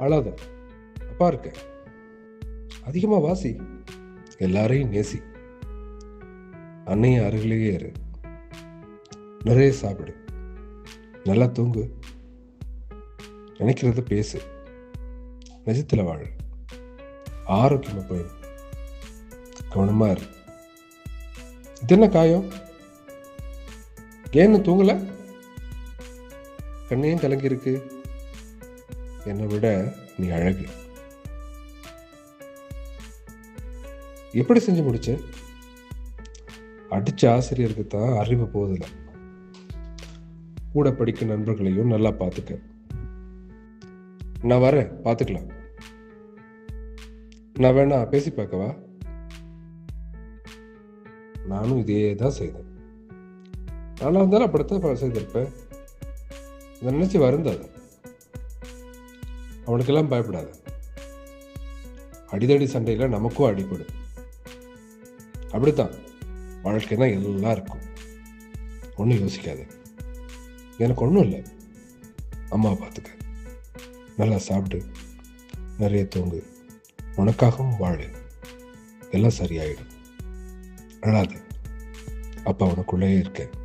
அழாத, அப்பா இருக்க. அதிகமாக வாசி, எல்லாரையும் நேசி, அன்னையும் அருகிலேயே இரு, நிறைய சாப்பிடு, நல்லா தூங்கு, நினைக்கிறத பேசு, நிஜத்தில் வாழ, ஆரோக்கியமாக போயிடும், கவனமாக இரு. இது என்ன காயம்? ஏன்னு தூங்கல? கண்ணையும் கலங்கி இருக்கு. என்னை விட நீ அழகு. எப்படி செஞ்சு முடிச்ச? அடிச்ச ஆசிரியருக்கு தான் அறிவு போதில்லை. கூட படிக்க நண்பர்களையும் நல்லா பார்த்துக்க. நான் வரேன், பார்த்துக்கலாம். நான் வேணா பேசி பார்க்கவா? நானும் இதே தான் செய்தேன். நானும் இருந்தாலும் அப்படித்தான் செய்திருப்பேன். இதை நினைச்சு வருந்தாத. அவனுக்கெல்லாம் பயப்படாத. அடிதடி சண்டையில நமக்கும் அடிபடும். அப்படித்தான் வாழ்க்கைனா எல்லாம் இருக்கும். ஒன்றும் யோசிக்காத. எனக்கு ஒன்றும் இல்லை. அம்மா பார்த்துக்க, நல்லா சாப்பிட்டு, நிறைய தூங்கு, உனக்காகவும் வாழு, எல்லாம் சரியாயிடும். அழாது, அப்பா உனக்குள்ளேயே இருக்கேன்.